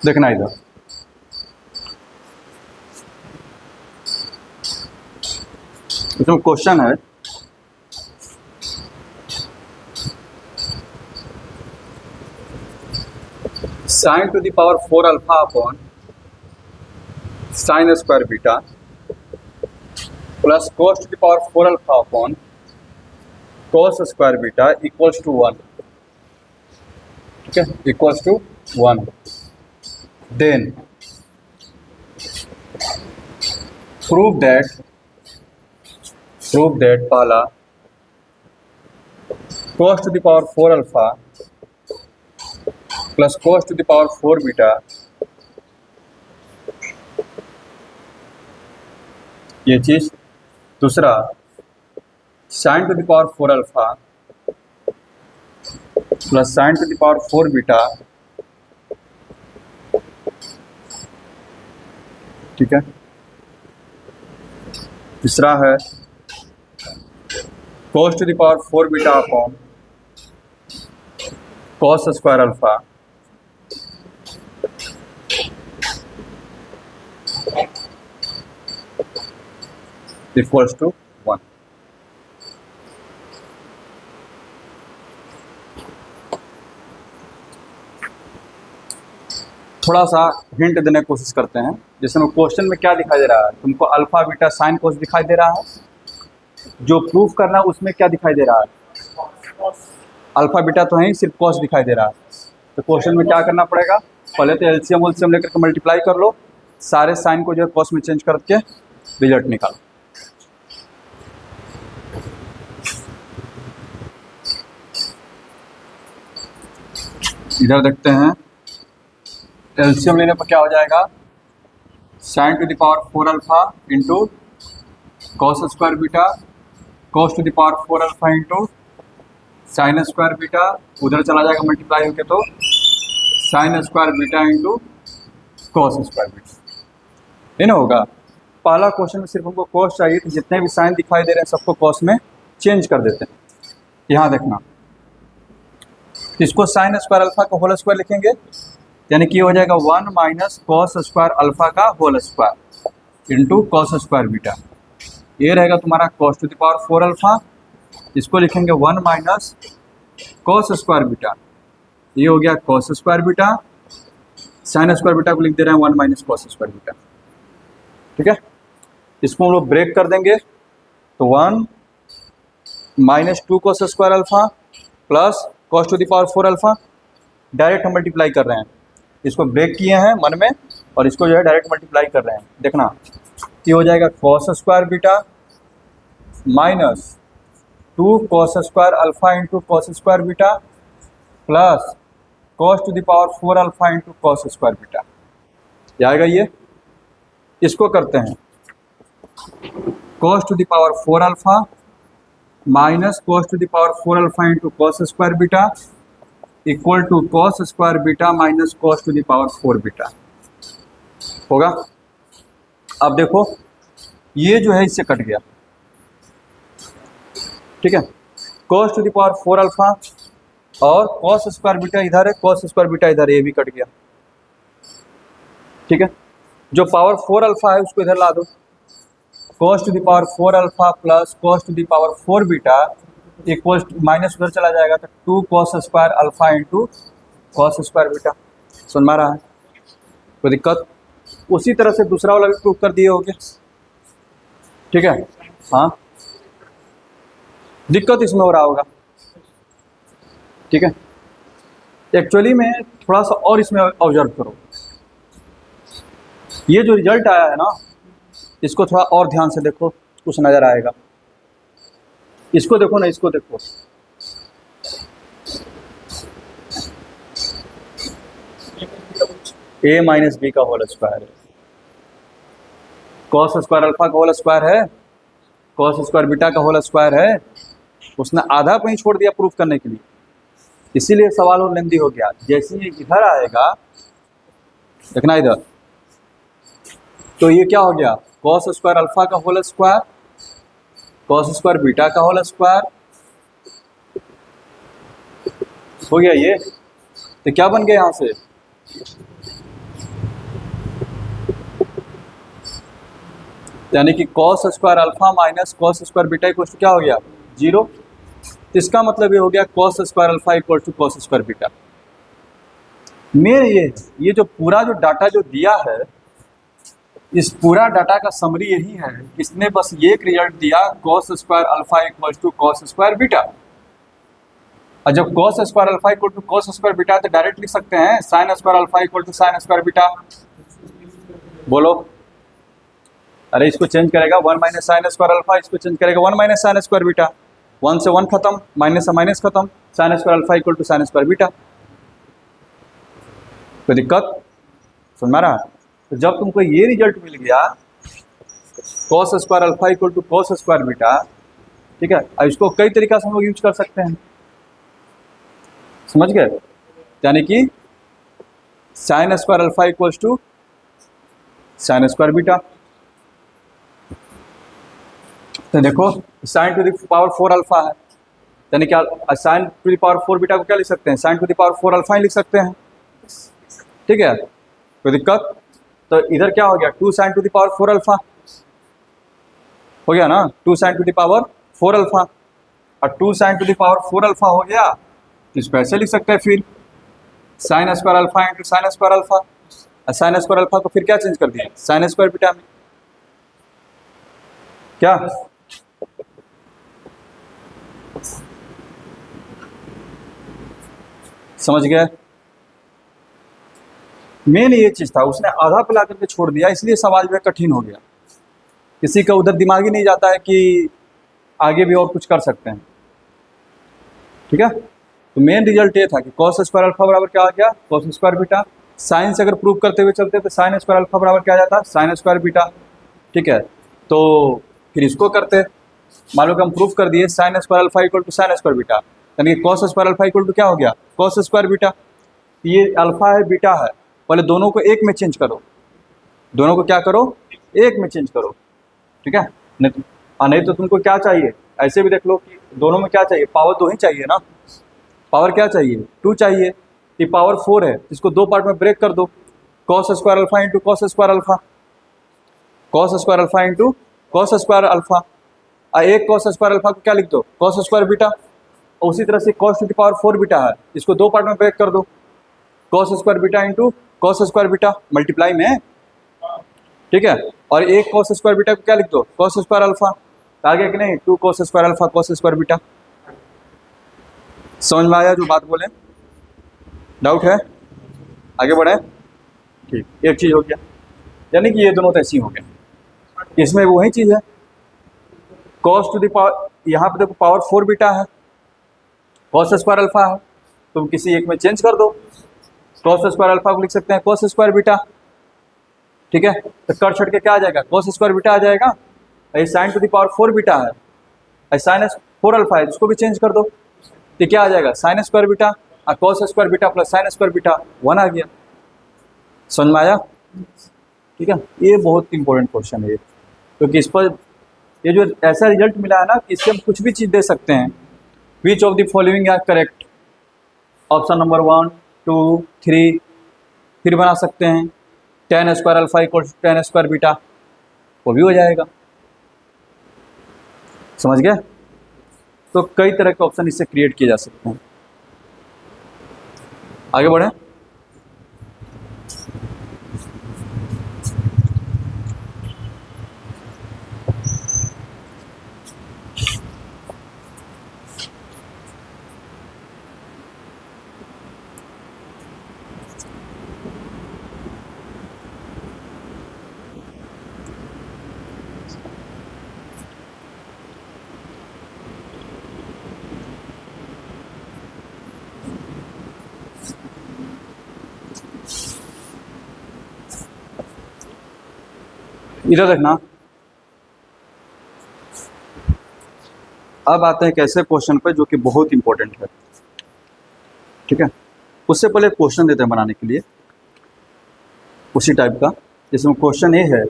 देखना इधर, इसमें क्वेश्चन है sine to the power 4 alpha upon sine square beta plus cos to the power 4 alpha upon cos square beta equals to 1, ठीक है, equals to 1। Then prove that पहला cos to the power 4 alpha plus cos to the power 4 beta ये चीज। दूसरा sine to the power 4 alpha plus sine to the power 4 beta, ठीक है। तीसरा है कोस to the power 4 beta upon cos square alpha equals to 1। थोड़ा सा hint देने की कोशिश करते हैं। जैसे में क्वेश्चन में क्या दिखाई दे रहा है, तुमको अल्फा बीटा साइन कोस दिखाई दे रहा है। जो प्रूफ करना है उसमें क्या दिखाई दे रहा है, अल्फा बीटा तो है ही, सिर्फ कॉस दिखाई दे रहा है। तो क्वेश्चन में क्या करना पड़ेगा, पहले तो एलसीएम उलसीएम लेकर के मल्टीप्लाई कर लो, सारे साइन को जो है कॉस में चेंज करके रिजल्ट निकालो। इधर देखते हैं, एलसीएम लेने पर क्या हो जाएगा, sign to the power 4 alpha into cos square beta, cos to the power 4 alpha into sine square beta, उधर चला जाएगा मल्टीप्लाई होके तो sine square beta into cos square beta, ये ना होगा। पहला क्वेश्चन में सिर्फ हमको कॉस चाहिए, तो जितने भी साइन दिखाई दे रहे हैं सबको कॉस में चेंज कर देते हैं। यहाँ देखना, इसको साइन स्क्वायर अल्फा का होल स्क्वायर लिखेंगे, यानी कि हो जाएगा 1 माइनस कॉस स्क्वायर अल्फा का whole square into cos square beta. ये रहेगा तुम्हारा cos to the power 4 alpha, इसको लिखेंगे 1 माइनस कॉस स्क्वायर बीटा, ये हो गया cos square beta. Sign square beta को लिख दे रहे हैं 1 माइनस कॉस स्क्वायर बीटा, ठीक है। इसको हम लोग ब्रेक कर देंगे तो 1 minus 2 cos square alpha plus cos to the power 4 alpha, direct हम मल्टीप्लाई कर रहे हैं। इसको ब्रेक किए हैं मन में और इसको जो है डायरेक्ट मल्टीप्लाई कर रहे हैं। देखना, ये हो जाएगा cos square beta minus 2 cos square alpha into cos square beta plus cos to the power 4 alpha into cos square beta, ये आएगा। ये इसको करते हैं cos to the power 4 alpha minus cos to the power 4 alpha into cos square beta equal to cos square beta minus cos to the power 4 beta होगा। अब देखो, ये जो है इससे कट गया, ठीक है। Cos to the power 4 alpha और कॉस स्क्वायर बीटा इधर है, कॉस स्क्वायर बीटा इधर है, ये भी कट गया, ठीक है। जो पावर 4 अल्फा है उसको इधर ला दो, cos to the power 4 alpha plus cos to the power 4 beta equals minus उधर चला जाएगा तो 2 cos square alpha into cos square beta. समझ में आ रहा है, कोई दिक्कत? उसी तरह से दूसरा वाला भी प्रूफ कर दिए होगे, ठीक है। हाँ, दिक्कत इसमें हो रहा होगा, ठीक है। एक्चुअली में थोड़ा सा और इसमें ऑब्जर्व करो, ये जो रिजल्ट आया है ना, इसको थोड़ा और ध्यान से देखो, कुछ नज़र आएगा। इसको देखो ना, इसको देखो, a माइनस बी का होल स्क्वायर है, कॉस स्क्वायर अल्फा का होल स्क्वायर है, कॉस स्क्वायर बीटा का होल स्क्वायर है। उसने आधा पे ही छोड़ दिया प्रूफ करने के लिए, इसीलिए सवाल और लेंदी हो गया। जैसे ही इधर आएगा, देखना इधर, तो ये क्या हो गया, कॉस स्क्वायर अल्फा का whole square, cos square beta का होल स्क्वायर हो गया। ये तो क्या बन गया यहाँ से, यानी कि cos square alpha minus cos square beta equal to क्या हो गया, 0। तो इसका मतलब ये हो गया cos square alpha equal to cos square beta. Main ये जो पूरा जो डाटा जो दिया है, इस पूरा डाटा का समरी यही है, इसने बस ये एक रिजल्ट दिया cos square alpha equal to cos square beta. और जब cos square alpha equal to cos square beta तो डायरेक्ट लिख सकते हैं sine square alpha equal to sine square beta. बोलो, अरे इसको चेंज करेगा 1 माइनस साइन स्क्वायर अल्फा, इसको चेंज करेगा 1 माइनस साइन स्क्वायर बीटा, 1 से 1 खत्म, माइनस से माइनस खत्म, sine square alpha equal to sine square beta. कोई दिक्कत सुन रहा? तो जब तुमको ये रिजल्ट मिल गया cos square alpha equal to cos square beta, ठीक है, अब इसको कई तरीका से हम लोग यूज कर सकते हैं, समझ गए? यानी कि sine square alpha equals to sine square beta. तो देखो sine to the power 4 alpha है, यानी क्या sine to the power 4 beta को क्या लिख सकते हैं, sine to the power 4 alpha ही लिख सकते हैं, ठीक है, कोई दिक्कत? तो इधर क्या हो गया 2 sign to the power 4 alpha हो गया ना, 2 sign to the power 4 alpha, और 2 sign to the power 4 alpha हो गया, इसको ऐसे लिख सकते हैं फिर sine square alpha into sine square alpha. Sine square alpha को फिर क्या चेंज कर दिया साइन स्क्वायर बीटा में, क्या समझ गए? मेन ये चीज था, उसने आधा पिला करके छोड़ दिया, इसलिए सवाल जो है कठिन हो गया। किसी का उधर दिमाग ही नहीं जाता है कि आगे भी और कुछ कर सकते हैं, ठीक है। तो मेन रिजल्ट ये था कि कॉस स्क्वायर अल्फा बराबर क्या आ गया, कॉस स्क्वायर बीटा। साइन से अगर प्रूव करते हुए चलते तो साइन स्क्वायर अल्फा बराबर क्या आ जाता, साइन स्क्वायर बीटा, ठीक है। तो फिर इसको करते, मान लो कि हम प्रूफ कर दिए sine square alpha equal to sine square beta, यानी कि cos square alpha equal to क्या हो गया, कॉस स्क्वायर बीटा। ये अल्फा है बीटा है, पहले दोनों को एक में चेंज करो, दोनों को क्या करो, एक में चेंज करो, ठीक है। नहीं तो तुमको क्या चाहिए, ऐसे भी देख लो कि दोनों में क्या चाहिए, पावर 2 ही चाहिए ना, पावर क्या चाहिए 2 चाहिए। ये पावर 4 है, इसको 2 पार्ट में ब्रेक कर दो, cos square alpha into cos square alpha, cos square alpha into cos square alpha. एक कॉस स्क्वायर अल्फा को क्या लिख दो, कॉस स्क्वायर बीटा। और उसी तरह से cos to the power 4 beta है, इसको 2 पार्ट में ब्रेक कर दो, cos square beta into cos square beta multiply में, ठीक है। और एक कॉस स्क्वायर बीटा को क्या लिख दो, कॉस स्क्वायर अल्फा। आगे कि नहीं 2 cos square alpha cos square beta. समझ में आया जो बात बोले, डाउट है? आगे बढ़े, ठीक, एक चीज हो गया, यानी कि ये दोनों तो ऐसी हो गए। इसमें वही चीज है, कॉस टू द पावर, यहाँ पे देखो पावर 4 बीटा है, कॉस स्क्वायर अल्फा है, तुम किसी एक में चेंज कर दो, कॉस स्क्वायर अल्फा को लिख सकते हैं कॉस स्क्वायर बीटा, ठीक है। तो कर छट के क्या आ जाएगा, कॉस स्क्वायर बीटा आ जाएगा। ये sine to the power 4 beta है, साइन 4 अल्फा है, इसको भी चेंज कर दो, तो क्या आ जाएगा साइन स्क्वायर बीटा और cos square beta plus sign square beta 1 आ गया। समझ में आया? ठीक है, ये बहुत इंपॉर्टेंट क्वेश्चन है क्योंकि इस पर ये जो ऐसा रिजल्ट मिला है ना कि इससे हम कुछ भी चीज़ दे सकते हैं। Which of the following are correct, option number 1 2 3 फिर बना सकते हैं tan square alpha equal to tan square beta, वो भी हो जाएगा। समझ गए? तो कई तरह के ऑप्शन इससे क्रिएट किए जा सकते हैं। आगे बढ़े, इधर देखना। अब आते हैं एक ऐसे क्वेश्चन पे जो कि बहुत इंपॉर्टेंट है, ठीक है। उससे पहले क्वेश्चन देते हैं बनाने के लिए उसी टाइप का, जिसमें क्वेश्चन ये है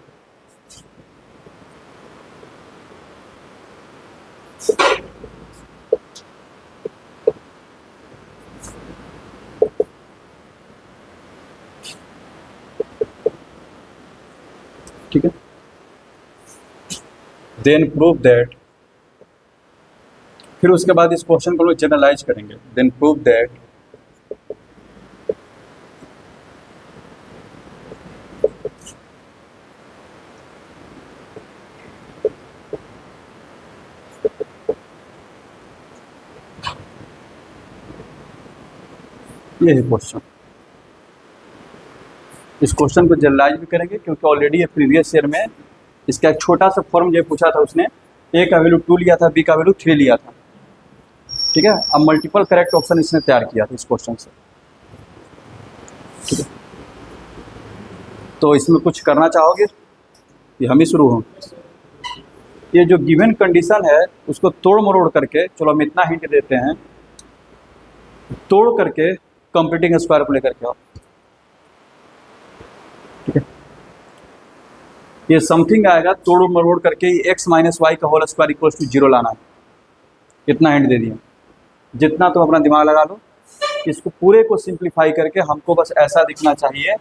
ठीक है। देन प्रूव दैट, फिर उसके बाद इस क्वेश्चन को लोग जनरलाइज करेंगे। देन प्रूव दैट ये है क्वेश्चन। इस क्वेश्चन को जनरलाइज भी करेंगे क्योंकि ऑलरेडी ये प्रीवियस ईयर में इसका एक छोटा सा फॉर्म जो पूछा था, उसने ए का वैल्यू 2 लिया था, बी का वैल्यू 3 लिया था। ठीक है, अब मल्टीपल करेक्ट ऑप्शन इसने तैयार किया था इस क्वेश्चन से। ठीक है, तो इसमें कुछ करना चाहोगे कि हम ही शुरू हों? ये जो गिवन कंडीशन है उसको तोड़ मरोड़ करके, चलो हम इतना हिंट देते हैं, तोड़ करके कंप्लीटिंग स्क्वायर को लेकर के आओ। ठीक है, ये समथिंग आएगा तोड़ मरोड़ करके x माइनस वाई का होल स्क्वायर इक्वल्स टू 0 लाना है। इतना हिंट दे दिया, जितना तुम अपना दिमाग लगा लो। इसको पूरे को सिंप्लीफाई करके हमको बस ऐसा दिखना चाहिए,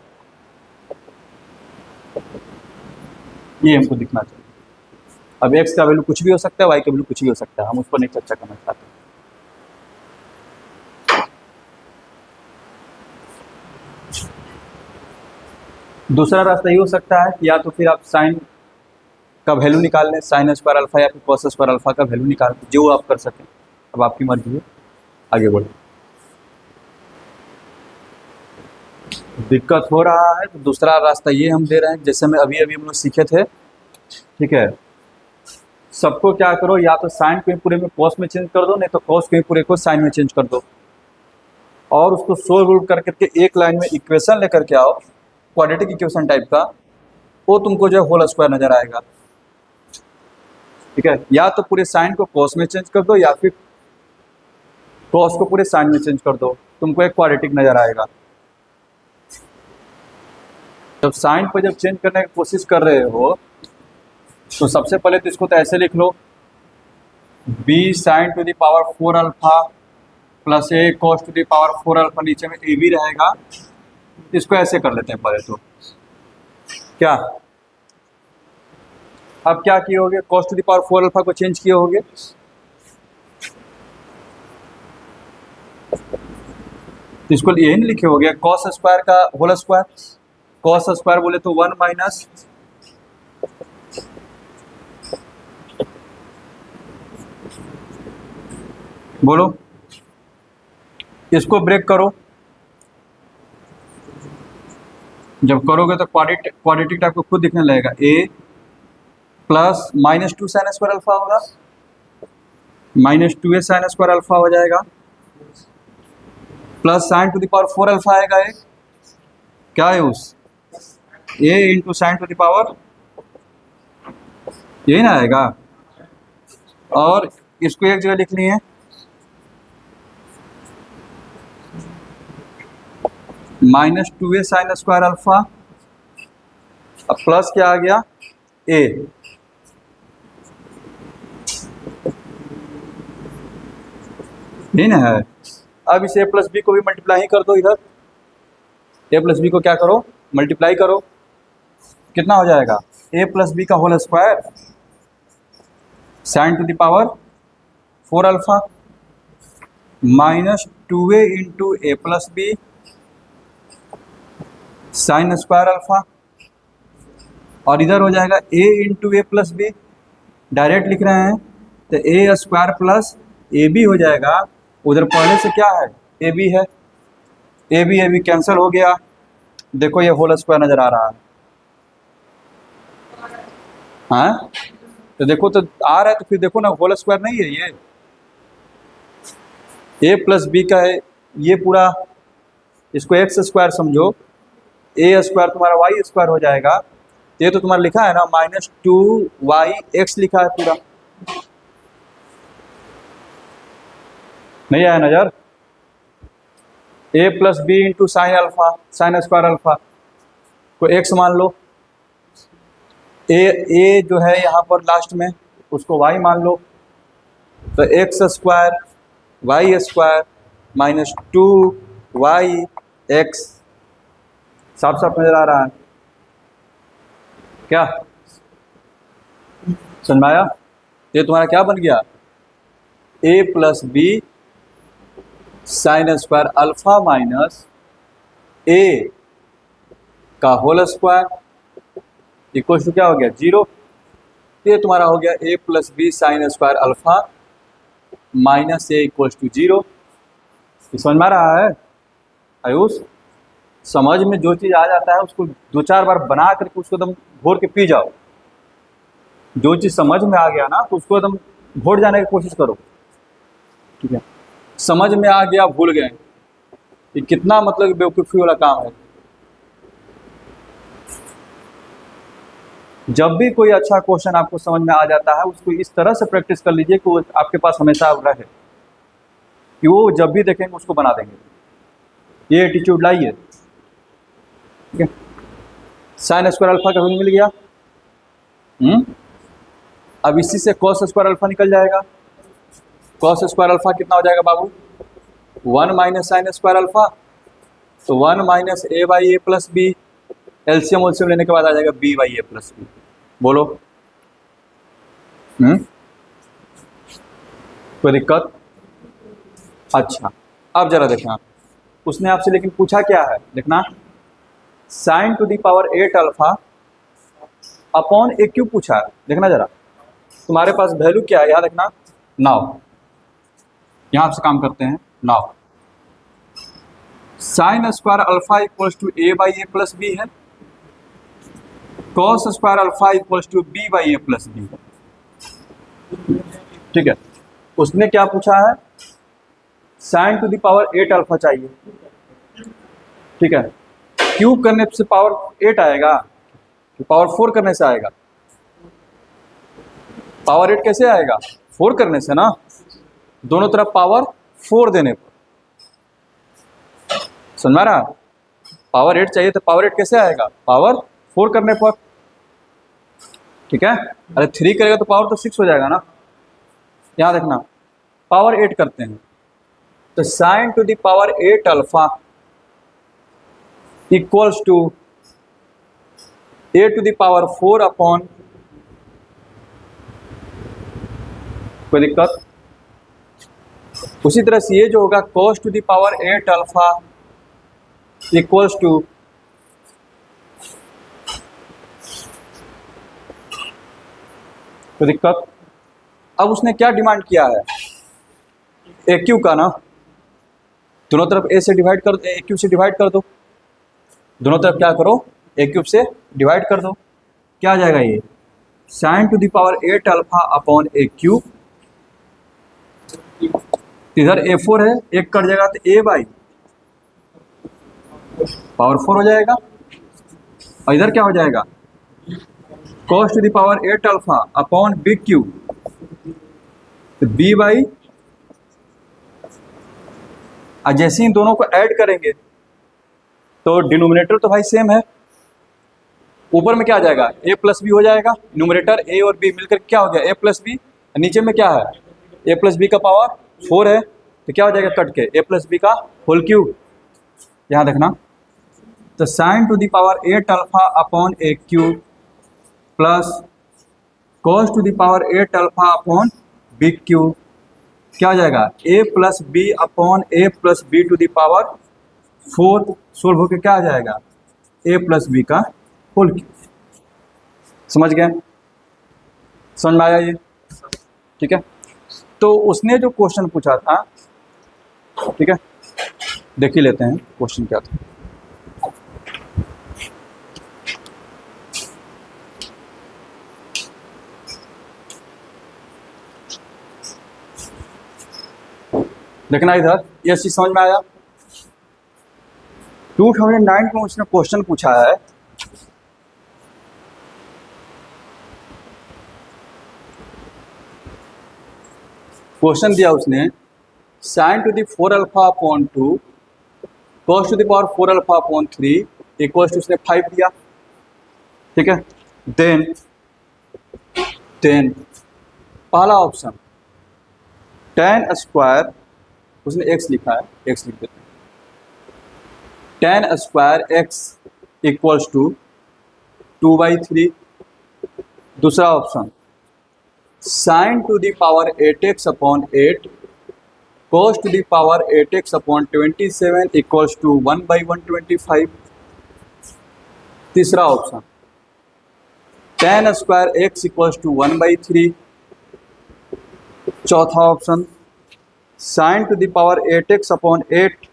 ये हमको दिखना चाहिए। अब x का वैल्यू कुछ भी हो सकता है, y का वैल्यू कुछ भी हो सकता है, हम उस पर नहीं चर्चा करना चाहते। दूसरा रास्ता ये हो सकता है कि या तो फिर आप साइन का वैल्यू निकाल लें, साइन स्क्वायर अल्फा या फिर कॉस स्क्वायर अल्फा का वैल्यू निकाल लें, जो आप कर सकें। अब आपकी मर्जी है, आगे बढ़ो। दिक्कत हो रहा है तो दूसरा रास्ता ये हम दे रहे हैं, जैसे मैं अभी हम लोग सीखे थे। ठीक है, सबको क्या करो, या तो साइन को पूरे में कॉस में चेंज कर दो, नहीं तो कॉस को पूरे को साइन में चेंज कर दो, और उसको सोल्व रूट कर करके एक लाइन में इक्वेशन लेकर के आओ, क्वाड्रेटिक इक्वेशन टाइप का, वो तुमको जो है होल स्क्वायर नजर आएगा। ठीक है, या तो पूरे साइन को कॉस में चेंज कर दो या फिर कॉस को पूरे साइन में चेंज कर दो, तुमको एक क्वाड्रेटिक नजर आएगा। जब साइन पर जब चेंज करने की कोशिश कर रहे हो तो सबसे पहले तो इसको तो ऐसे लिख लो, b sign to the power 4 alpha plus a cos to the power 4 alpha, नीचे में ए भी रहेगा। इसको ऐसे कर लेते हैं पहले तो। क्या अब क्या किए होगे, cos to the power 4 alpha को चेंज किए होगे, इसको यही नहीं लिखे होगे कॉस स्क्वायर का होल स्क्वायर। कॉस स्क्वायर बोले तो 1 माइनस बोलो, इसको ब्रेक करो। जब करोगे तो क्वाड्रेटिक टाइप को खुद दिखने लगेगा। a plus -2 sine square alpha होगा, -2a साइन स्क्वायर अल्फा हो जाएगा, plus sine to the power 4 alpha आएगा। एक क्या है उस a into sine to the power, यही ना आएगा। और इसको एक जगह लिखनी है, -2a साइन स्क्वायर अल्फा, अब प्लस क्या आ गया a, यही ना है। अब इसे a प्लस बी को भी मल्टीप्लाई कर दो, इधर a प्लस बी को क्या करो, मल्टीप्लाई करो, कितना हो जाएगा a प्लस बी का whole square sine to the power 4 alpha -2a into a plus B sine square alpha, और इधर हो जाएगा a into a plus b, direct लिख रहे हैं तो a square plus a b हो जाएगा। उधर पहले से क्या है, ए बी है, ए बी कैंसिल हो गया। देखो ये होल स्क्वायर नजर आ रहा है, हाँ तो देखो तो आ रहा है, तो फिर देखो ना होल स्क्वायर नहीं है ये, a प्लस बी का है ये पूरा, इसको एक्स स्क्वायर समझो, ए स्क्वायर तुम्हारा वाई स्क्वायर हो जाएगा। ये तो तुम्हारा लिखा है ना -2y(x) लिखा है पूरा, नहीं आया नजर। a plus b into sine alpha, sine square alpha को x मान लो, a जो है यहाँ पर लास्ट में उसको y मान लो, तो x square Y square -2yx, साफ साफ नजर आ रहा है क्या। समझ में आया? ये तुम्हारा क्या बन गया, A plus B sine square alpha minus A का होल स्क्वायर इक्वल टू क्या हो गया, 0। ये तुम्हारा हो गया A plus B sine square alpha minus A equal to 0। समझ में आ रहा है आयुष? समझ में जो चीज़ आ जाता है उसको 2-4 बार बना करके उसको एकदम घोर के पी जाओ। जो चीज़ समझ में आ गया ना तो उसको एकदम घोट जाने की कोशिश करो, ठीक है? समझ में आ गया भूल गए, ये कितना मतलब बेवकूफ़ी वाला काम है। जब भी कोई अच्छा क्वेश्चन आपको समझ में आ जाता है उसको इस तरह से प्रैक्टिस कर लीजिए कि वो आपके पास हमेशा रहे, कि वो जब भी देखेंगे उसको बना देंगे। ये एटीट्यूड लाइए, ठीक है? साइन स्क्वायर अल्फा का वैल्यू मिल गया। अब इसी से कॉस स्क्वायर अल्फा निकल जाएगा। कॉस स्क्वायर अल्फा कितना हो जाएगा बाबू, 1 माइनस साइन स्क्वायर अल्फा, तो 1 minus A by A plus B, LCM उलसीएम लेने के बाद आ जाएगा B by A plus B. बोलो कोई दिक्कत? अच्छा अब जरा देखना, उसने आपसे लेकिन पूछा क्या है, देखना sine to the power 8 alpha upon a cube पूछा है। देखना जरा तुम्हारे पास वैल्यू क्या है, यहाँ देखना। नाउ यहाँ से काम करते हैं। Now sine square alpha equals to A by A plus B है, cos square alpha equals to B by A plus B है, ठीक है? उसने क्या पूछा है, sine to the power 8 alpha चाहिए, ठीक है? क्यूब करने से पावर 8 आएगा कि पावर 4 करने से आएगा? पावर 8 कैसे आएगा, 4 करने से ना, दोनों तरफ पावर 4 देने पर। समझ में आ रहा? पावर 8 चाहिए तो पावर 8 कैसे आएगा, पावर 4 करने पर, ठीक है? अरे 3 करेगा तो पावर तो 6 हो जाएगा ना। यहाँ देखना पावर 8 करते हैं तो sine to the power 8 alpha equals to a to the power 4 upon, कोई दिक्कत? उसी तरह से ये जो होगा cos to the power 8 alpha equals to कोई दिक्कत? अब उसने क्या डिमांड किया है, ए क्यू का ना, दोनों तरफ ए से डिवाइड कर, ए क्यू से डिवाइड कर दो, दोनों तरफ क्या करो, ए क्यूब से डिवाइड कर दो। क्या आ जाएगा ये, sine to the power 8 alpha upon a cube, इधर A4 है, एक कट जाएगा तो ए बाई पावर 4 हो जाएगा, और इधर क्या हो जाएगा, cos to the power 8 alpha upon b cube, तो बी बाई, जैसे इन दोनों को ऐड करेंगे तो डिनोमिनेटर तो भाई सेम है, ऊपर में क्या आ जाएगा, a प्लस बी हो जाएगा, न्यूमरेटर a और b मिलकर क्या हो गया, a प्लस बी, नीचे में क्या है, a प्लस बी का पावर 4 है, तो क्या हो जाएगा कट के a प्लस बी का होल क्यूब। यहाँ देखना, तो sine to the power 8 alpha upon a cube plus cos to the power 8 alpha upon b cube, क्या हो जाएगा, a plus b upon a plus b to the power 4, solve होकर क्या आ जाएगा, a प्लस बी का whole cube. समझ गए? समझ में आया ये? ठीक है, तो उसने जो क्वेश्चन पूछा था, ठीक है, देख ही लेते हैं क्वेश्चन क्या था। देखना इधर, ये चीज समझ में आया। 2009 में उसने क्वेश्चन पूछा है, क्वेश्चन दिया उसने sine to the 4 alpha upon 2 cos to the power 4 alpha upon 3 equals to उसने 5 दिया, ठीक है? देन पहला ऑप्शन tan स्क्वायर, उसने x लिखा है, x लिख देते हैं, tan square x equals to 2/3। दूसरा ऑप्शन sine to the power 8x upon 8 cos to the power 8x upon 27 equals to 1/125। तीसरा option tan square x equals to 1/3। चौथा option sine to the power 8x upon 8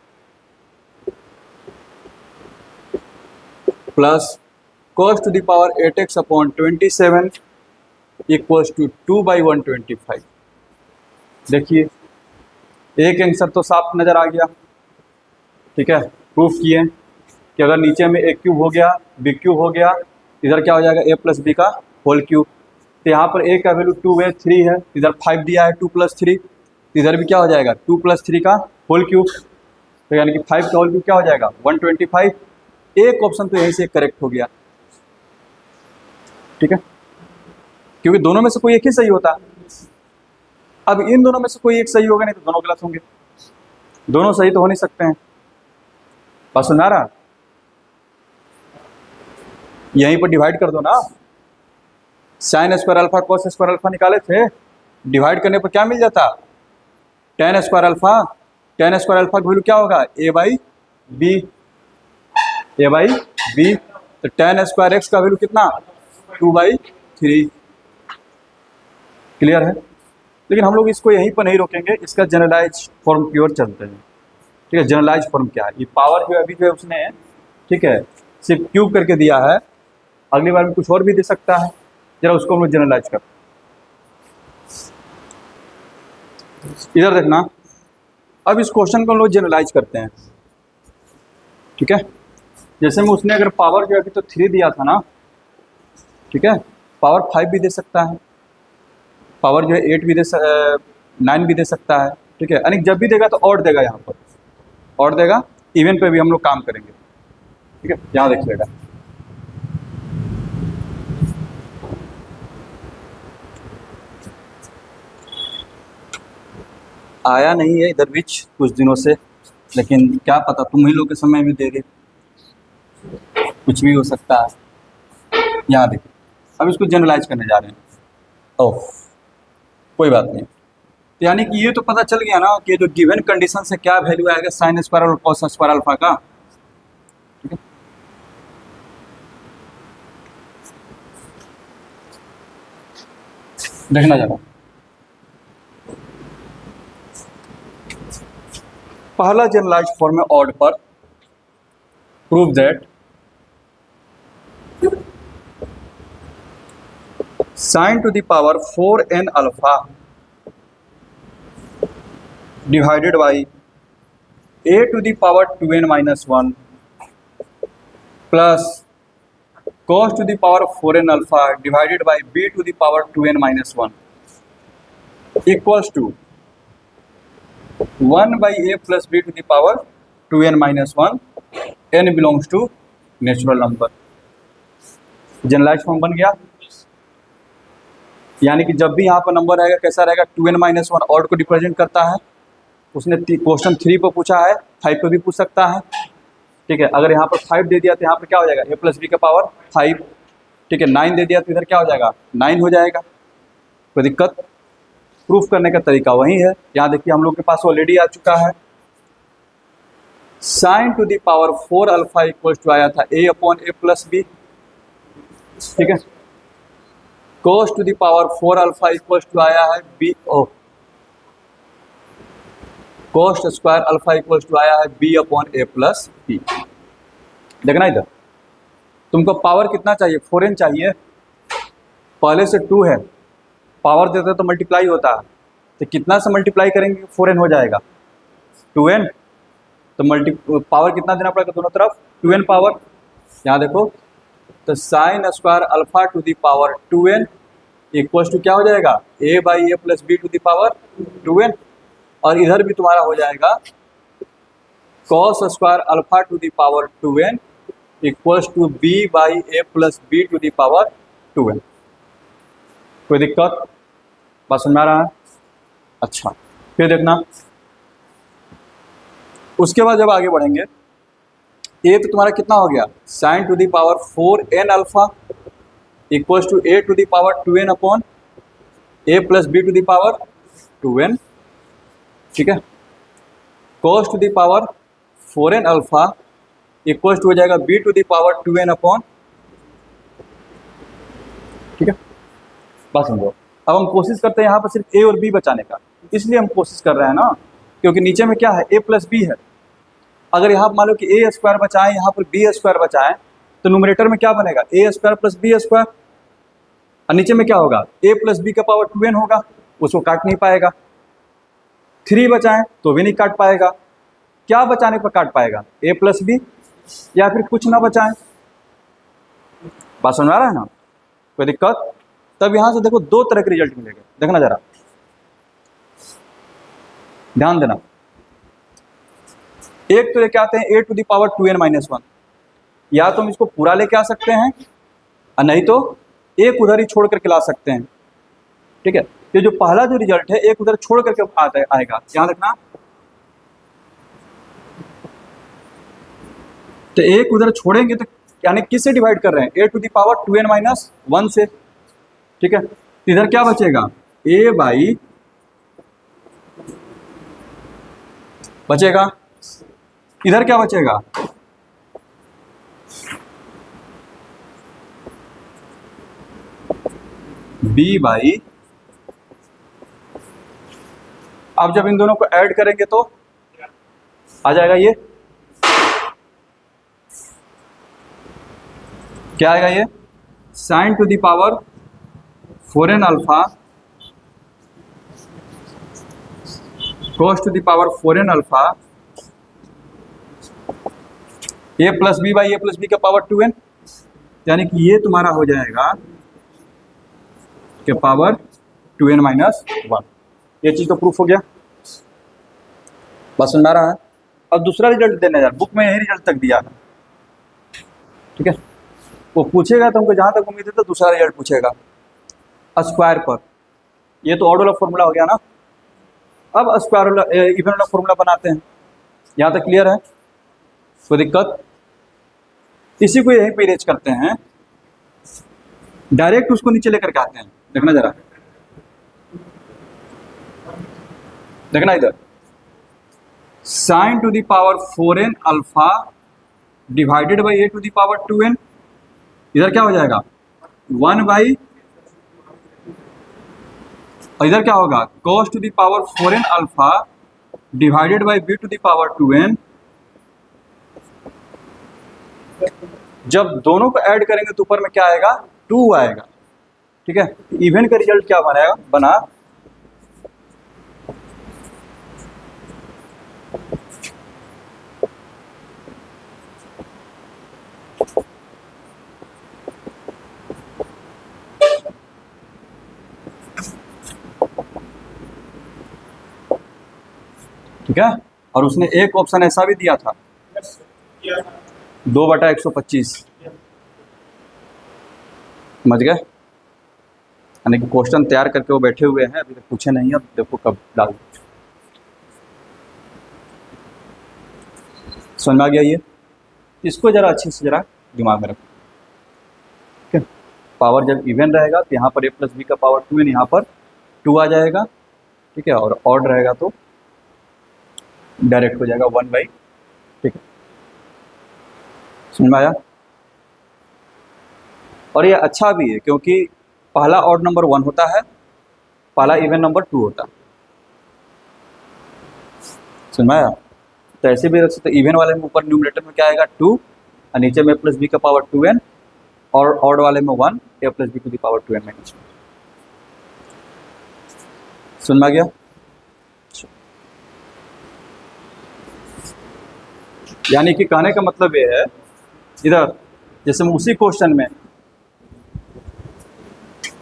plus cos to the power 8x upon 27 equals to 2/125। देखिए एक answer तो साफ नज़र आ गया, ठीक है। प्रूफ किए कि अगर नीचे में ए क्यूब हो गया, बी क्यूब हो गया, इधर क्या हो जाएगा ए प्लस बी का होल क्यूब। तो यहाँ पर ए का वैल्यू 2 है, 3 है, इधर 5 दिया है 2 + 3, इधर भी क्या हो जाएगा 2 + 3 का होल क्यूब। तो यानी कि 5 का होल क्यूब क्या हो जाएगा 125। एक ऑप्शन तो यहीं से करेक्ट हो गया, ठीक है, क्योंकि दोनों में से कोई एक ही सही होता है। अब इन दोनों में से कोई एक सही होगा, नहीं तो दोनों गलत होंगे, दोनों सही तो हो नहीं सकते हैं। बात सुन आ रहा? यहीं पर डिवाइड कर दो ना, sine square alpha cos square alpha निकाले थे, डिवाइड करने पर क्या मिल जाता tan square alpha. tan square alpha का वैल्यू क्या होगा a/b, a/b। तो tan स्क्वायर एक्स का वैल्यू कितना 2/3। क्लियर है? लेकिन हम लोग इसको यहीं पर नहीं रोकेंगे, इसका जनरलाइज फॉर्म की ओर चलते हैं, ठीक है। जनरलाइज फॉर्म क्या है, ये पावर जो अभी जो है उसने, ठीक है, सिर्फ क्यूब करके दिया है, अगली बार में कुछ और भी दे सकता है। जरा उसको हम लोग जनरलाइज करते हैं। इधर देखना, अब इस क्वेश्चन को हम लोग जनरलाइज करते हैं, ठीक है। जैसे में उसने अगर पावर जो अभी तो 3 दिया था ना, ठीक है, पावर 5 भी दे सकता है, पावर जो है 8 भी 9 भी दे सकता है, ठीक है। यानी जब भी देगा तो ऑड देगा, यहाँ पर ऑड देगा, इवन पे भी हम लोग काम करेंगे, ठीक है। यहाँ देखिएगा, आया नहीं है इधर बीच कुछ दिनों से, लेकिन क्या पता तुम ही लोग के समय में दे दे, कुछ भी हो सकता है। यहाँ देखिए, अब इसको जनरलाइज करने जा रहे हैं। ओह, कोई बात नहीं। तो यानी कि ये तो पता चल गया ना कि जो गिवन कंडीशन से क्या वैल्यू आएगा साइन स्क्वायर और कॉस स्क्वायर अल्फा का, ठीक है। देखना जरा, पहला जनरलाइज फॉर्म है ऑड पर, prove that sine to the power 4n alpha divided by a to the power 2n - 1 plus cos to the power 4n alpha divided by b to the power 2n - 1 equals to 1/a plus b to the power 2n - 1। n belongs to natural number. Generalise form बन गया, यानी कि जब भी यहाँ पर number आएगा कैसा रहेगा 2n - 1 ऑड को रिप्रेजेंट करता है। उसने क्वेश्चन 3 पर पूछा है, 5 पर भी पूछ सकता है, ठीक है। अगर यहाँ पर 5 दे दिया तो यहाँ पर क्या हो जाएगा a प्लस बी का पावर 5, ठीक है। 9 दे दिया तो इधर क्या हो जाएगा 9 हो जाएगा, कोई दिक्कत। प्रूफ करने का तरीका वही है। यहाँ देखिए हम लोग के पास ऑलरेडी आ चुका है, sine to the power 4 alpha equals to आया था a/a प्लस बी, ठीक है। cos to the power 4 alpha equals to आया है b, cos square alpha equals to आया है b/a प्लस बी। देखना इधर, तुमको पावर कितना चाहिए 4n चाहिए, पहले से 2 है, पावर देते तो मल्टीप्लाई होता है, तो कितना से मल्टीप्लाई करेंगे 4n हो जाएगा 2n। तो पावर कितना देना पड़ेगा दोनों तरफ 2n पावर। यहाँ देखो, तो sine square alpha to the power 2n equals to क्या हो जाएगा a/a plus b to the power 2n। और इधर भी तुम्हारा हो जाएगा cos square alpha to the power 2n equals to b/a plus b to the power 2n। कोई दिक्कत? बात समझ में आ रहा है? अच्छा, फिर देखना, उसके बाद जब आगे बढ़ेंगे, ए तो तुम्हारा कितना हो गया sine to the power 4n alpha equals to a to the power 2n upon a plus b to the power 2n, ठीक है, cos to the power 4n alpha equal to हो जाएगा b to the power 2n upon, ठीक है, बस समझो। अब हम कोशिश करते हैं यहाँ पर सिर्फ a और b बचाने का, इसलिए हम कोशिश कर रहे हैं ना, क्योंकि नीचे में क्या है, a प्लस बी है। अगर यहाँ मान लो कि a स्क्वायर बचाएं, यहाँ पर b स्क्वायर बचाएं, तो न्यूमरेटर में क्या बनेगा, a square plus b square, और नीचे में क्या होगा, a प्लस बी का पावर 2n होगा, उसको काट नहीं पाएगा। 3 बचाएं तो भी नहीं काट पाएगा। क्या बचाने पर काट पाएगा, a प्लस बी, या फिर कुछ ना बचाएं। बात समझ आ रहा है ना, कोई दिक्कत? तब यहां से देखो दो तरह के रिजल्ट मिलेगा, देखना जरा, ध्यान देना। एक तो लेके आते हैं a to the power 2n minus 1, या तो हम इसको पूरा लेके आ सकते हैं और नहीं तो एक उधर ही छोड़ करके ला सकते हैं, ठीक है। ये जो पहला जो रिजल्ट है एक उधर छोड़ करके आता आएगा, ध्यान रखना। तो एक उधर छोड़ेंगे तो यानी किससे डिवाइड कर रहे हैं, a to the power 2n minus 1 से, ठीक है। इधर क्या बचेगा, a बाई बचेगा, इधर क्या बचेगा, b बाई, अब जब इन दोनों को ऐड करेंगे तो आ जाएगा ये, क्या आएगा ये, sine to the power 4n alpha cos to the power 4n alpha a plus b by A plus b का पावर 2n, यानी कि ये तुम्हारा हो जाएगा के पावर 2n माइनस 1। ये चीज तो प्रूफ हो गया, बस सुन रहा है। अब दूसरा रिजल्ट देना यार, बुक में यही रिजल्ट तक दिया है, ठीक है। वो पूछेगा तो हमको जहां तक उम्मीद है तो दूसरा रिजल्ट पूछेगा स्क्वायर पर। ये तो ऑड वाला फॉर्मूला हो गया ना, अब स्क्वायर वाला इवन वाला फॉर्मूला बनाते हैं। यहाँ तक क्लियर है, कोई दिक्कत? इसी को यहीं पे इरेज करते हैं, डायरेक्ट उसको नीचे लेकर के आते हैं, देखना जरा, देखना इधर, sine to the power 4n alpha divided by a to the power 2n, इधर क्या हो जाएगा 1 बाई, और इधर क्या होगा cos to the power 4n alpha divided by b to the power 2n। जब दोनों को ऐड करेंगे तो ऊपर में क्या आएगा, 2 आएगा, ठीक है। इवन का रिजल्ट क्या बनाएगा, बना ठीक है। और उसने एक ऑप्शन ऐसा भी दिया था 2/125, समझ गए, यानी कि क्वेश्चन तैयार करके वो बैठे हुए हैं, अभी तक पूछे नहीं, अब देखो कब डाल। समझ में आ गया ये, इसको जरा अच्छे से जरा दिमाग में रखो, ठीक है। पावर जब इवन रहेगा तो यहाँ पर a प्लस बी का पावर 2n, यहाँ पर 2 आ जाएगा, ठीक है, और ऑड रहेगा तो डायरेक्ट हो जाएगा 1 बाई, ठीक है। समझ में आया? और ये अच्छा भी है क्योंकि पहला ऑड नंबर 1 होता है, पहला इवन नंबर 2 होता है। समझ में आया? तो ऐसे भी रख सकते, इवन वाले में ऊपर न्यूमरेटर में क्या आएगा 2 और नीचे में प्लस बी का पावर 2n, और ऑड वाले में 1 a plus b to the power 2n minus 1। समझ में आ गया? यानी कि कहने का मतलब ये है, इधर जैसे हम उसी क्वेश्चन में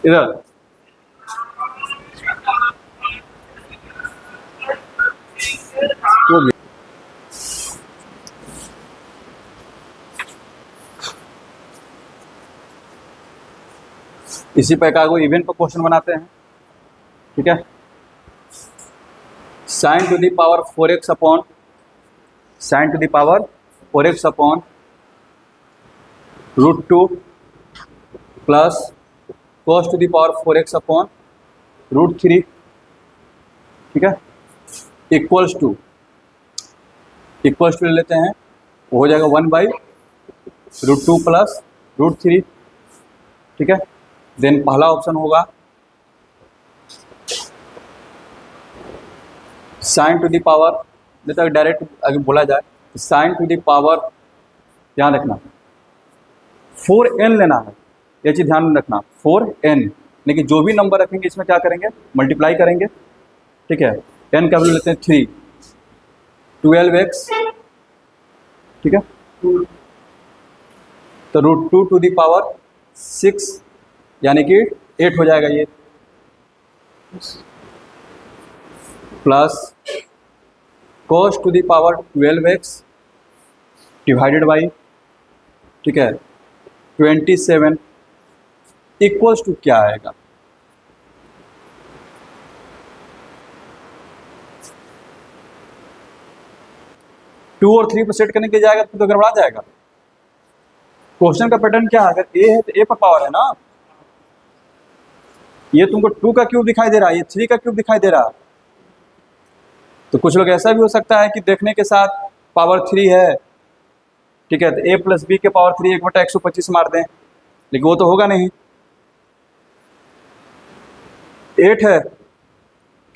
इधर तो इसी प्रकार को इवेंट पर क्वेश्चन बनाते हैं, ठीक है। Sine to the power 4x upon sine to the power 4x upon √2 plus cos to the power 4x upon √3, ठीक है, इक्वल्स टू ले लेते हैं, वो हो जाएगा 1/√2 प्लस √3, ठीक है। देन पहला ऑप्शन होगा साइन टू द पावर, नहीं तो डायरेक्ट अगर बोला जाए तो साइन टू द पावर, ध्यान रखना 4n लेना है, ये चीज़ ध्यान में रखना 4n, लेकिन जो भी नंबर रखेंगे इसमें क्या करेंगे, मल्टीप्लाई करेंगे, ठीक है। n का वैल्यू लेते हैं 3, 12x, ठीक है, तो √2 टू द पावर 6 यानी कि 8 हो जाएगा ये, plus cos to the power 12x divided by, ठीक है, 27 इक्वल्स टू क्या आएगा, टू और 3 पर सेट करने के जाएगा तो गड़बड़ा जाएगा। क्वेश्चन का पैटर्न क्या है, अगर ए है तो ए पर पावर है ना, ये तुमको 2 का क्यूब दिखाई दे रहा है, ये 3 का क्यूब दिखाई दे रहा है, तो कुछ लोग ऐसा भी हो सकता है कि देखने के साथ पावर 3 है, ठीक है, तो a प्लस बी के पावर 3 1/125 मार दें, लेकिन वो तो होगा नहीं। 8 है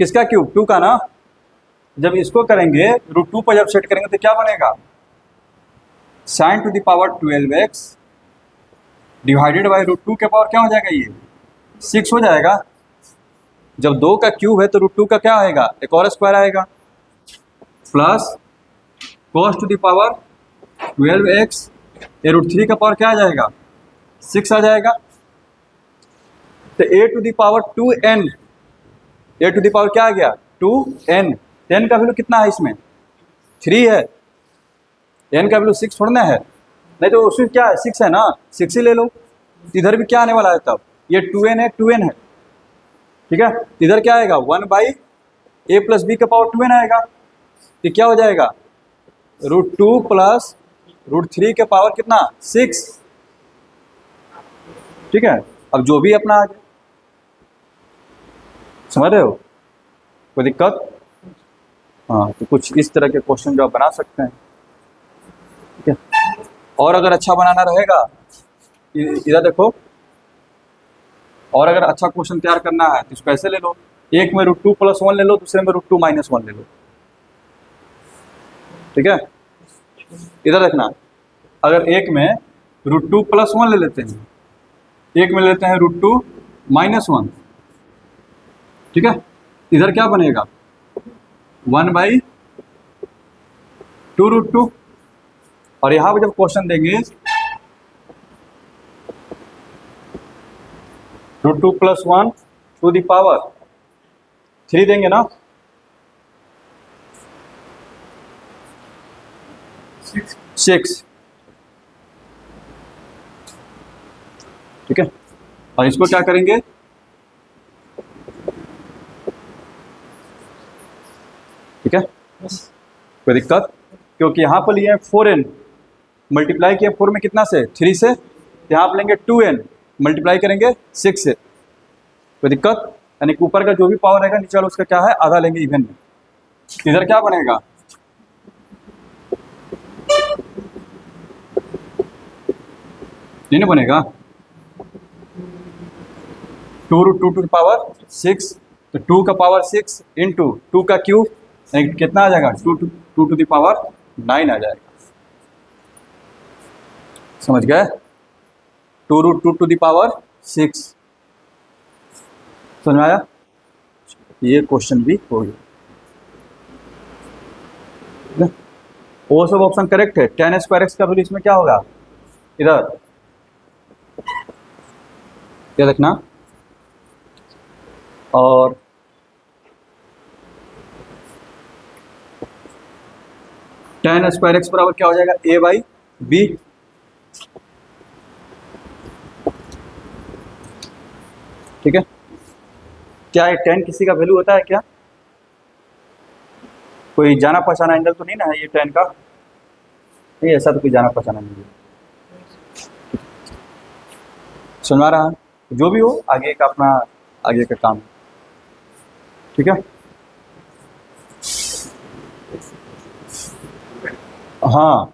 किसका क्यूब, 2 का ना, जब इसको करेंगे √2 पर जब सेट करेंगे तो क्या बनेगा, sign to the power 12x divided by √2 के पावर क्या हो जाएगा, ये 6 हो जाएगा। जब 2 का क्यूब है तो √2 का क्या आएगा, एक और स्क्वायर आएगा, plus cos to the power 12x, ये √3 का पावर क्या आ जाएगा, 6 आ जाएगा। तो a to the power 2n, a to the power क्या आ गया 2n, 10 का वैल्यू कितना है इसमें 3 है, n का वैल्यू 6 छोड़ना है, नहीं तो उसमें क्या है 6 है ना, 6 ही ले लो, इधर भी क्या आने वाला है, तब ये 2n है, 2n है, ठीक है, इधर क्या आएगा 1/a प्लस बी का पावर 2n आएगा, तो क्या हो जाएगा √2 प्लस √3 के पावर कितना 6, ठीक है। अब जो भी अपना आ जाए, समझ रहे हो, कोई दिक्कत, हाँ, तो कुछ इस तरह के क्वेश्चन जो आप बना सकते हैं, ठीक है। और अगर अच्छा बनाना रहेगा, इधर देखो, और अगर अच्छा क्वेश्चन तैयार करना है तो इसको ऐसे ले लो, एक में √2 + 1 ले लो, दूसरे में √2 - 1 ले लो, ठीक है। इधर देखना, अगर एक में √2 + 1 ले लेते हैं, एक में लेते हैं √2 - 1, ठीक है, इधर क्या बनेगा 1/2 √2, और यहाँ पे जब क्वेश्चन देंगे √2 + 1 टू द पावर 3 देंगे ना, 6, ठीक है, और इसको क्या करेंगे, ठीक है, कोई दिक्कत, क्योंकि यहाँ पर लिए 4n मल्टीप्लाई किया 4 में कितना से 3 से, यहाँ पर लेंगे 2n मल्टीप्लाई करेंगे 6 से, कोई दिक्कत, यानी कि ऊपर का जो भी पावर रहेगा नीचे वाला उसका क्या है आधा लेंगे इवन में, इधर क्या बनेगा नहीं बनेगा 2 टू द पावर 6, तो 2 का पावर 6 इंटू 2 का क्यूब कितना आ जाएगा 2 टू द पावर 9 आ जाएगा, समझ गए, 2 टू द पावर 6, समझ में आया, ये क्वेश्चन भी हो गया, वो सब ऑप्शन करेक्ट है। tan² का वैल्यू इसमें क्या होगा, इधर क्या देखना, और tan² बराबर क्या हो जाएगा a/b, ठीक है। क्या ये tan किसी का वैल्यू होता है क्या, कोई जाना पहचाना एंगल तो नहीं ना है ये tan का, नहीं ऐसा तो कोई जाना पहचाना नहीं है, सुना रहा, जो भी हो आगे का अपना आगे का काम। ठीक है। हाँ,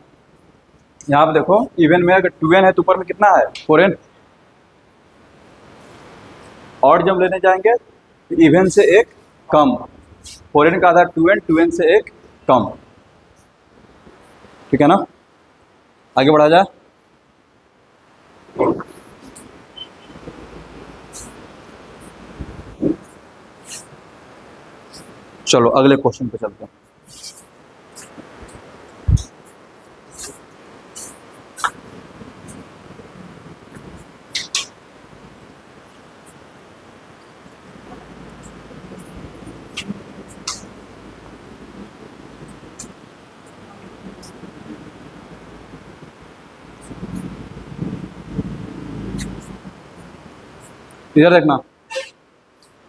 यहाँ पे देखो इवन में अगर 2n है तो ऊपर में कितना है 4n, और जब लेने जाएंगे तो इवन से एक कम, 4n का आधा 2n, 2n से एक कम, ठीक है ना। आगे बढ़ा जाए। चलो अगले क्वेश्चन पे चलते हैं। इधर देखना,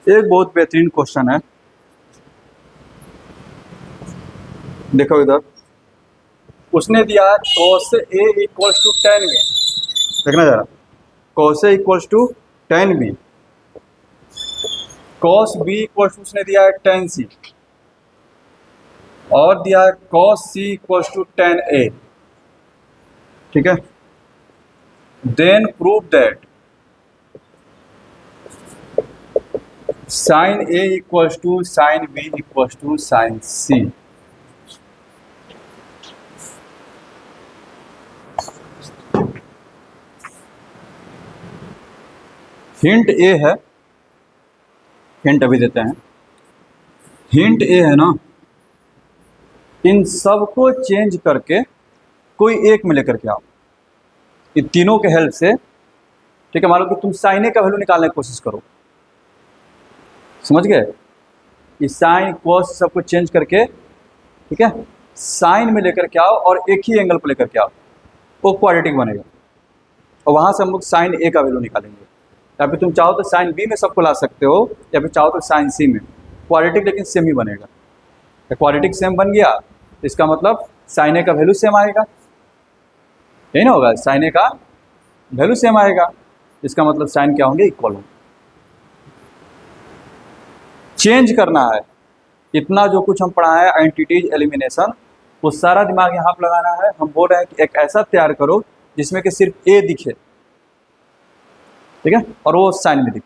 एक बहुत बेहतरीन क्वेश्चन है, देखो इधर उसने दिया है cos A equals to tan B, देखना जरा, cos A equals to tan B, cos B equals to उसने दिया है tan C, और दिया है cos C equals to tan A, ठीक है। Then prove that sin A equals to sin B equals to sin C। Hint A है, hint अभी देते हैं। हिंट ए है ना, इन सबको चेंज करके कोई एक में लेकर के आओ, इन तीनों के हेल्प से, ठीक है। मान लो कि तुम साइन ए का वैल्यू निकालने की कोशिश करो, समझ गए, ये साइन कोस सबको चेंज करके, ठीक है, साइन में लेकर के आओ और एक ही एंगल पर लेकर के आओ, वो क्वाड्रेटिक बनेगा, और वहां से हम लोग साइन ए का वैल्यू निकालेंगे। या फिर तुम चाहो तो साइन बी में सबको ला सकते हो, या फिर चाहो तो साइन सी में, क्वाड्रेटिक लेकिन सेम ही बनेगा। क्वाड्रेटिक सेम बन गया तो इसका मतलब साइन ए का वैल्यू सेम आएगा, यही ना होगा, साइन ए का वैल्यू सेम आएगा, इसका मतलब साइन क्या होंगे, इक्वल होंगे। चेंज करना है, इतना जो कुछ हम पढ़ा है एंटिटीज एलिमिनेशन, वो सारा दिमाग यहाँ पर लगाना है। हम बोल रहे हैं कि एक ऐसा तैयार करो जिसमें कि सिर्फ ए दिखे, ठीक है, और वो साइन में दिखे।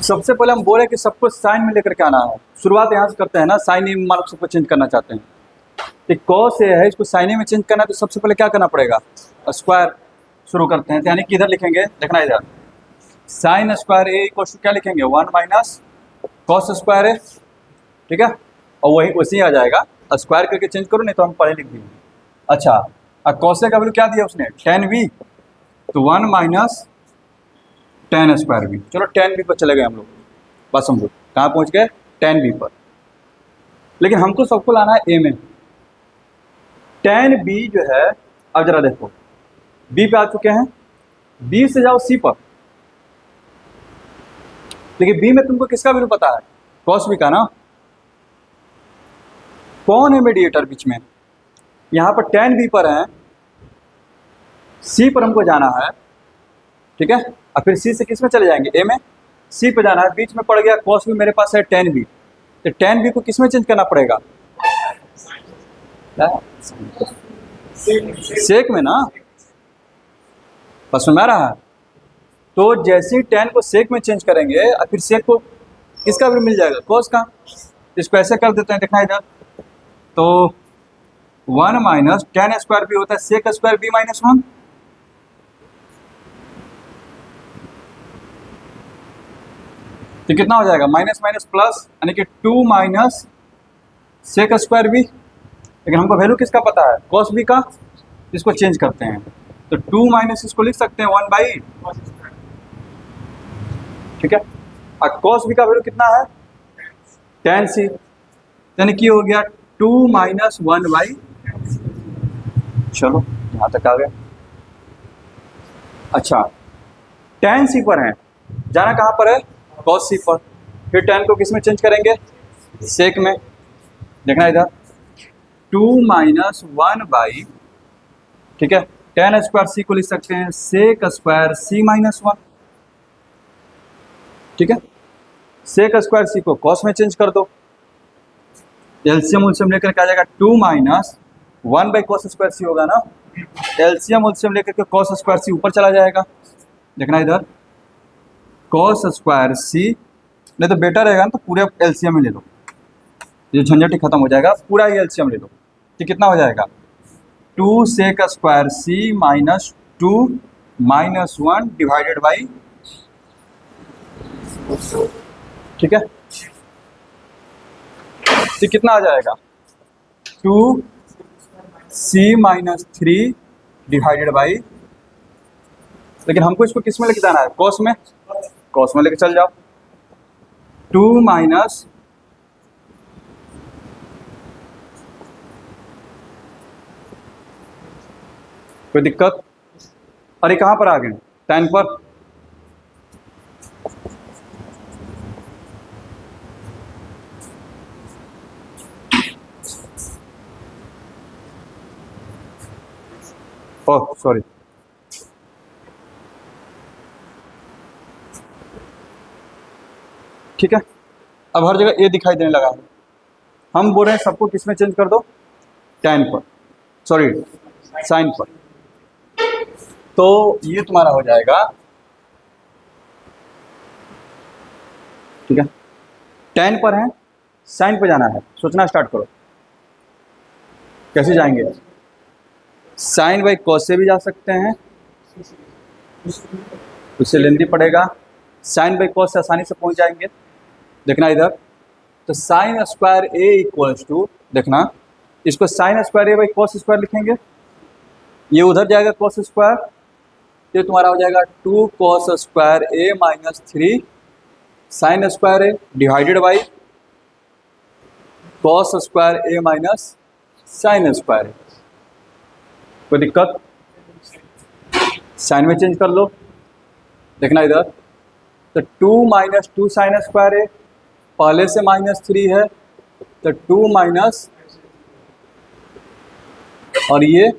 सबसे पहले हम बोले कि सबको साइन में लेकर के आना है, शुरुआत यहाँ से करते हैं ना, साइन ए में मान लो सबको चेंज करना चाहते हैं, तो कॉस ए है, इसको साइन ए में चेंज करना है, तो सबसे पहले क्या करना पड़ेगा, स्क्वायर शुरू करते हैं। यानी कि इधर लिखेंगे, देखना इधर, sine square A equal to क्या लिखेंगे, 1 माइनस कॉस स्क्वायर ए, ठीक है, और वही उसी आ जाएगा, स्क्वायर करके चेंज करो, नहीं तो हम पढ़े लिख देंगे। अच्छा, अब कॉस ए का वैल्यू क्या दिया उसने, tan b, तो 1 माइनस tan स्क्वायर बी। चलो tan b पर चले गए हम लोग, बस हम लोग कहाँ पहुँच गए, tan b पर, लेकिन हमको सबको लाना है a में। tan b जो है, अब जरा देखो b पे आ चुके हैं, b से जाओ c पर, लेकिन b में तुमको किसका वैल्यू पता है, cos b का ना। कौन है मीडिएटर बीच में, यहाँ पर tan b पर है, c पर हमको जाना है, ठीक है, और फिर c से किस में चले जाएंगे, a में, c पे जाना है, बीच में पड़ गया cos b, मेरे पास है tan b, तो tan b को किस में चेंज करना पड़ेगा, सेक में ना, बस में आ रहा है। तो जैसे ही tan को सेक में चेंज करेंगे और फिर सेक को किसका वैल्यू मिल जाएगा, cos का। इसको ऐसे कर देते हैं, देखना इधर, तो 1 माइनस tan स्क्वायर बी होता है सेक स्क्वायर बी माइनस 1, तो कितना हो जाएगा, माइनस माइनस प्लस, यानी कि 2 माइनस सेक स्क्वायर बी। लेकिन हमको वैल्यू किसका पता है, cos बी का, इसको चेंज करते हैं, तो 2 माइनस इसको लिख सकते हैं 1/, ठीक है, और cos बी का वैल्यू कितना है, tan c, यानी कि हो गया 2 माइनस 1/, चलो यहाँ तक आ गया। अच्छा, tan c पर है, जाना कहाँ पर है, cos c पर, फिर tan को किस में चेंज करेंगे, सेक में, देखना इधर 2 माइनस 1/, ठीक है, टेन स्क्वायर सी को लिख सकते हैं सेक स्क्वायर सी माइनस वन, ठीक है। सेक स्क्वायर सी को कॉस में चेंज कर दो, एलसीएम उलसीएम लेकर के आ जाएगा 2 माइनस 1 बाई कॉस स्क्वायर सी होगा ना। एलसीएम उलसीएम लेकर के कॉस स्क्वायर सी ऊपर चला जाएगा, देखना इधर कॉस स्क्वायर सी, नहीं तो बेटर रहेगा ना तो पूरे एलसीएम ही ले लो, ये झंझट ही खत्म हो जाएगा, पूरा ही एलसीएम ले लो। तो कितना हो जाएगा 2 sec square C minus 2 minus 1 divided by, ठीक है। तो कितना आ जाएगा 2 सी माइनस 3 डिवाइडेड बाई, लेकिन हमको इसको किस में लेके जाना है, कॉस में, कॉस में लेके चल जाओ। 2 माइनस कोई दिक्कत, अरे कहाँ पर आ गए, tan पर, ओह सॉरी, ठीक है। अब हर जगह ए दिखाई देने लगा है, हम बोल रहे हैं सबको किस में चेंज कर दो, tan पर, सॉरी साइन पर। तो ये तुम्हारा हो जाएगा, ठीक है, tan पर है, साइन पर जाना है, सोचना स्टार्ट करो कैसे जाएंगे। साइन बाई कॉस से भी जा सकते हैं, उससे लेंदी पड़ेगा, साइन बाई कॉस से आसानी से पहुंच जाएंगे, देखना इधर। तो sine square A equals to, देखना इसको sine square A by cos square लिखेंगे, ये उधर जाएगा कॉस स्क्वायर, ये तुम्हारा हो जाएगा 2 cos square A minus 3 sine square A divided by cos square A minus sine square A. कोई दिक्कत, साइन में चेंज कर लो, देखना इधर। तो 2 माइनस 2 साइन स्क्वायर ए, पहले से माइनस 3 है तो 2 माइनस, और ये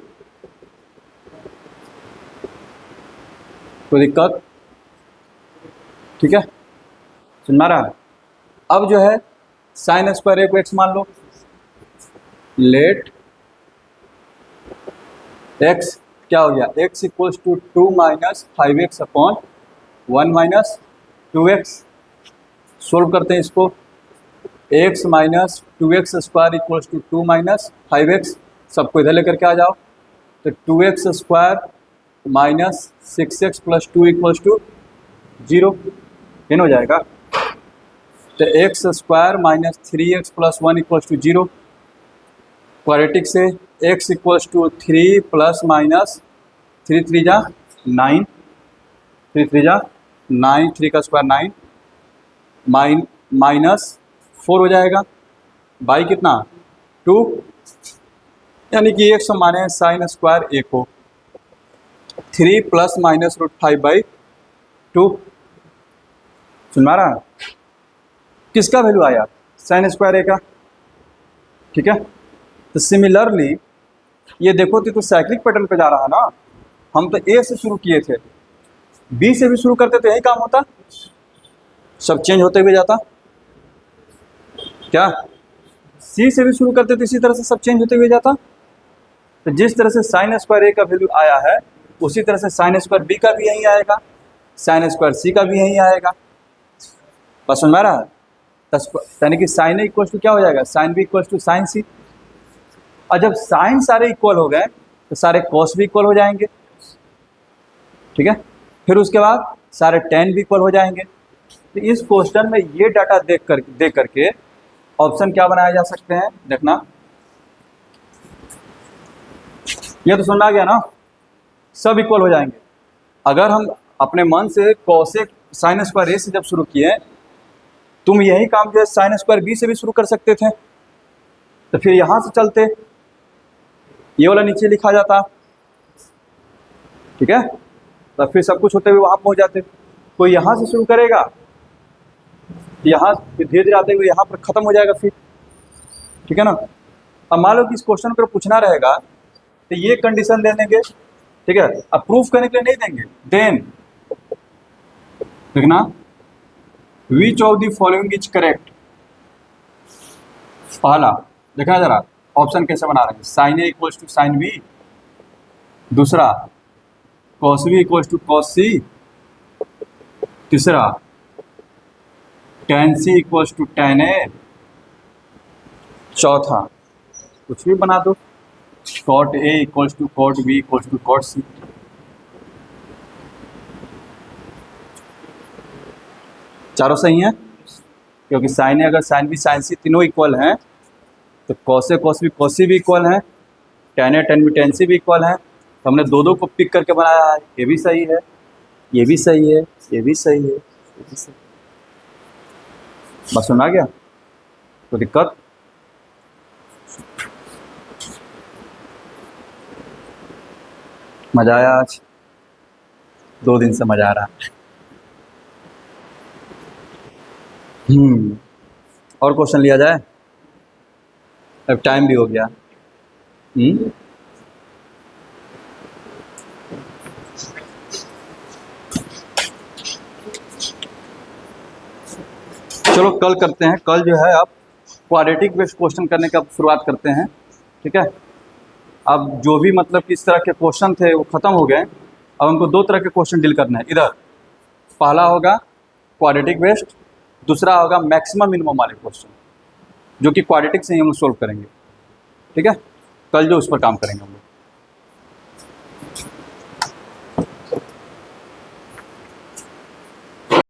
कोई दिक्कत, ठीक है, सुन रहा है। अब जो है साइन स्क्वायर ए को एक्स मान लो, लेट एक्स क्या हो गया, x equals to 2 minus 5x upon 1 minus 2x। Solve करते हैं इसको, x minus 2x square equals to 2 minus 5x, सबको इधर लेकर के आ जाओ। तो 2x square minus 6x plus 2 equals to 0, इन हो जाएगा। तो x square minus 3x plus 1 equals to 0, quadratic से x equals to 3 plus minus 3 3 जा 9, 3 3 जा 9, 3 का स्क्वायर 9 माइनस 4 हो जाएगा बाई कितना 2, यानी कि एक माने हैं साइन स्क्वायर ए को 3 प्लस माइनस रूट 5 बाई 2। सुन रहा है, किसका वैल्यू आया, साइन स्क्वायर ए का, ठीक है। तो सिमिलरली ये देखो तो साइक्लिक पैटर्न पे जा रहा है ना, हम तो ए से शुरू किए थे, बी से भी शुरू करते तो यही काम होता, सब चेंज होते हुए जाता, क्या सी से भी शुरू करते तो इसी तरह से सब चेंज होते हुए जाता। तो जिस तरह से साइन स्क्वायर ए का वैल्यू आया है उसी तरह से साइन स्क्वायर बी का भी यही आएगा, साइन स्क्वायर सी का भी यही आएगा, बस समझ में आ रहा है। यानी कि साइन ए इक्वल टू क्या हो जाएगा, sine B equal to sine C. और जब साइन सारे इक्वल हो गए तो सारे कॉस भी इक्वल हो जाएंगे, ठीक है। फिर उसके बाद सारे टेन भी इक्वल हो जाएंगे। तो इस क्वेश्चन में ये डाटा देख करके ऑप्शन क्या बनाए जा सकते हैं, देखना ये तो सुनना गया ना, सब इक्वल हो जाएंगे। अगर हम अपने मन से कॉसेक साइन स्क्वायर ए से जब शुरू किए, तुम यही काम जो है साइन स्क्वायर बी से भी शुरू कर सकते थे, तो फिर यहाँ से चलते ये वाला नीचे लिखा जाता, ठीक है, तो फिर सब कुछ होते हुए वहाँ पहुँच जाते। कोई यहाँ से शुरू करेगा, यहाँ धीरे धीरे आते हुए यहाँ पर ख़त्म हो जाएगा फिर, ठीक है ना। अब मान लो कि इस क्वेश्चन पर पूछना रहेगा तो ये कंडीशन दे देंगे ठीक है, अब प्रूफ करने के लिए नहीं देंगे। देन देखना, which of the following is correct. पहला देखना जरा ऑप्शन कैसे बना रहे हैं, sine A equals to sine B, दूसरा cos B equals to cos C, तीसरा tan C equals to tan A, चौथा कुछ भी बना दो, cot A equals to cot B equals to cot C. चारों सही हैं, क्योंकि साइन ए अगर साइन बी साइन सी तीनों इक्वल हैं तो कॉस ए कॉस सी भी इक्वल हैं, tan ए tan बी tan सी भी इक्वल हैं। तो हमने दो दो को पिक करके बनाया है, ये भी सही है, ये भी सही है, ये भी सही है, ये भी सही। बस सुना गया, तो दिक्कत मजा आया आज, 2 दिन से मजा आ रहा है। और क्वेश्चन लिया जाए, अब टाइम भी हो गया। चलो कल करते हैं, कल जो है अब क्वाड्रेटिक बेस्ड क्वेश्चन करने का शुरुआत करते हैं, ठीक है। अब जो भी मतलब कि इस तरह के क्वेश्चन थे वो ख़त्म हो गए, अब हमको 2 तरह के क्वेश्चन डील करना है। इधर पहला होगा क्वाड्रेटिक बेस्ड, दूसरा होगा मैक्सिमम मिनिमम वाले क्वेश्चन, जो कि क्वाड्रेटिक से ही हम सोल्व करेंगे, ठीक है। कल जो उस पर काम करेंगे हम लोग।